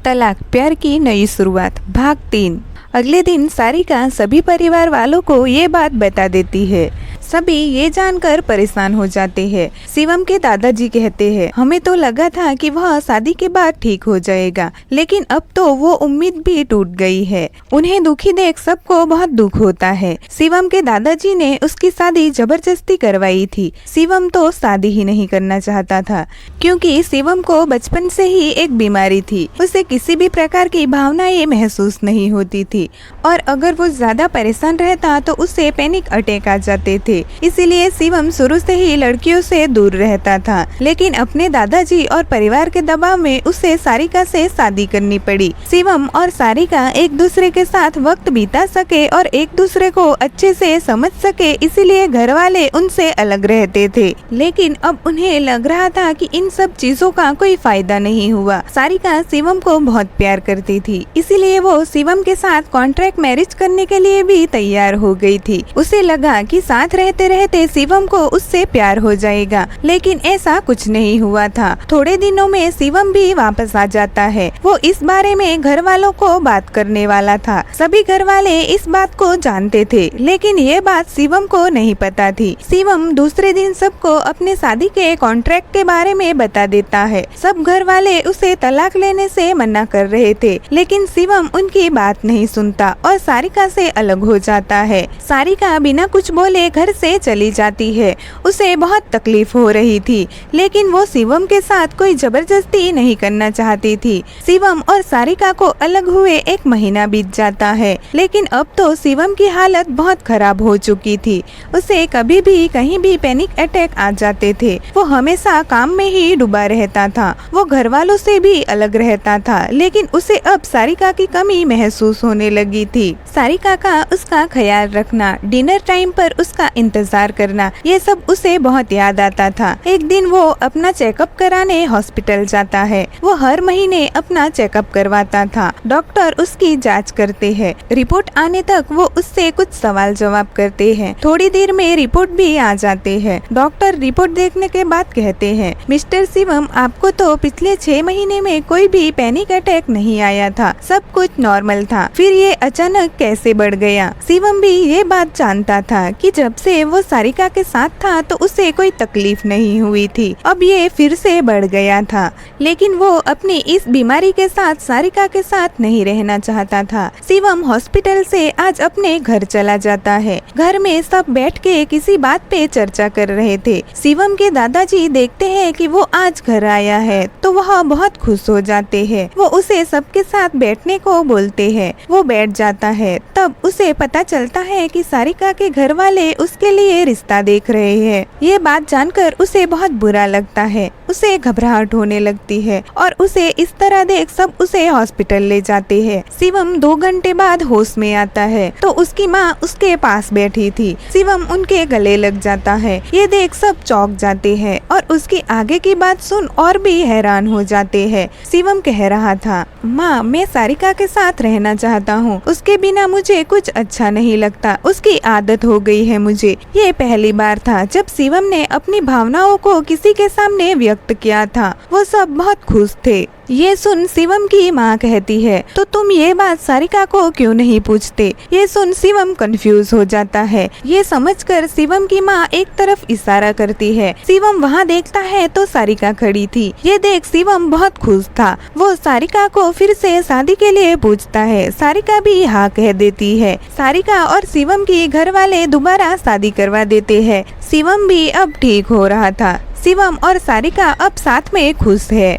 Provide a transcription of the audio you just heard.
तलाक प्यार की नई शुरुआत भाग 3। अगले दिन सारिका सभी परिवार वालों को ये बात बता देती है। सभी ये जानकर परेशान हो जाते हैं। शिवम के दादाजी कहते हैं, हमें तो लगा था कि वह शादी के बाद ठीक हो जाएगा, लेकिन अब तो वो उम्मीद भी टूट गई है। उन्हें दुखी देख सबको बहुत दुख होता है। शिवम के दादाजी ने उसकी शादी जबरदस्ती करवाई थी। शिवम तो शादी ही नहीं करना चाहता था, क्योंकि शिवम को बचपन से ही एक बीमारी थी। उसे किसी भी प्रकार की भावनाएं महसूस नहीं होती थी, और अगर वो ज्यादा परेशान रहता तो उसे पैनिक अटैक आ जाते थे। इसीलिए शिवम शुरू से ही लड़कियों से दूर रहता था, लेकिन अपने दादाजी और परिवार के दबाव में उसे सारिका से शादी करनी पड़ी। शिवम और सारिका एक दूसरे के साथ वक्त बिता सके और एक दूसरे को अच्छे से समझ सके, इसीलिए घर वाले उनसे अलग रहते थे। लेकिन अब उन्हें लग रहा था कि इन सब चीजों का कोई फायदा नहीं हुआ। सारिका शिवम को बहुत प्यार करती थी, इसीलिए वो शिवम के साथ कॉन्ट्रैक्ट मैरिज करने के लिए भी तैयार हो गई थी। उसे लगा कि साथ रहते रहते शिवम को उससे प्यार हो जाएगा, लेकिन ऐसा कुछ नहीं हुआ था। थोड़े दिनों में शिवम भी वापस आ जाता है। वो इस बारे में घर वालों को बात करने वाला था। सभी घर वाले इस बात को जानते थे, लेकिन ये बात शिवम को नहीं पता थी। शिवम दूसरे दिन सबको अपने शादी के कॉन्ट्रैक्ट के बारे में बता देता है। सब घर वाले उसे तलाक लेने से मना कर रहे थे, लेकिन शिवम उनकी बात नहीं सुनता और सारिका से अलग हो जाता है। सारिका बिना कुछ बोले घर से चली जाती है। उसे बहुत तकलीफ हो रही थी, लेकिन वो शिवम के साथ कोई जबरदस्ती नहीं करना चाहती थी। शिवम और सारिका को अलग हुए 1 महीना बीत जाता है, लेकिन अब तो शिवम की हालत बहुत खराब हो चुकी थी। उसे कभी भी कहीं भी पैनिक अटैक आ जाते थे। वो हमेशा काम में ही डूबा रहता था। वो घर वालों से भी अलग रहता था, लेकिन उसे अब सारिका की कमी महसूस होने लगी थी। सारिका का उसका ख्याल रखना, डिनर टाइम पर उसका इंतजार करना, ये सब उसे बहुत याद आता था। एक दिन वो अपना चेकअप कराने हॉस्पिटल जाता है। वो हर महीने अपना चेकअप करवाता था। डॉक्टर उसकी जांच करते हैं। रिपोर्ट आने तक वो उससे कुछ सवाल जवाब करते हैं। थोड़ी देर में रिपोर्ट भी आ जाते हैं। डॉक्टर रिपोर्ट देखने के बाद कहते हैं, मिस्टर शिवम, आपको तो पिछले 6 महीने में कोई भी पैनिक अटैक नहीं आया था। सब कुछ नॉर्मल था, फिर ये अचानक कैसे बढ़ गया? शिवम भी ये बात जानता था कि जब से वो सारिका के साथ था तो उसे कोई तकलीफ नहीं हुई थी। अब ये फिर से बढ़ गया था, लेकिन वो अपनी इस बीमारी के साथ सारिका के साथ नहीं रहना चाहता था। शिवम हॉस्पिटल से आज अपने घर चला जाता है। घर में सब बैठ के किसी बात पे चर्चा कर रहे थे। शिवम के दादाजी देखते हैं कि वो आज घर आया है तो वह बहुत खुश हो जाते हैं। वो उसे सबके साथ बैठने को बोलते हैं। वो बैठ जाता है। तब उसे पता चलता है कि सारिका के घर वाले उसके लिए रिश्ता देख रहे हैं। ये बात जानकर उसे बहुत बुरा लगता है। उसे घबराहट होने लगती है और उसे इस तरह देख सब उसे हॉस्पिटल ले जाते हैं। शिवम 2 घंटे बाद होश में आता है तो उसकी माँ उसके पास बैठी थी। शिवम उनके गले लग जाता है। ये देख सब चौंक जाते हैं और उसकी आगे की बात सुन और भी हैरान हो जाते हैं। शिवम कह रहा था, माँ, मैं सारिका के साथ रहना चाहता हूँ। उसके बिना मुझे कुछ अच्छा नहीं लगता। उसकी आदत हो गई है मुझे। ये पहली बार था जब शिवम ने अपनी भावनाओं को किसी के सामने व्यक्त किया था। वो सब बहुत खुश थे। ये सुन शिवम की माँ कहती है, तो तुम ये बात सारिका को क्यों नहीं पूछते? ये सुन शिवम कंफ्यूज हो जाता है। ये समझकर शिवम की माँ एक तरफ इशारा करती है। शिवम वहाँ देखता है तो सारिका खड़ी थी। ये देख शिवम बहुत खुश था। वो सारिका को फिर से शादी के लिए पूछता है। सारिका भी हाँ कह देती है। सारिका और शिवम की घर वाले दोबारा शादी करवा देते हैं। शिवम भी अब ठीक हो रहा था। शिवम और सारिका अब साथ में खुश है।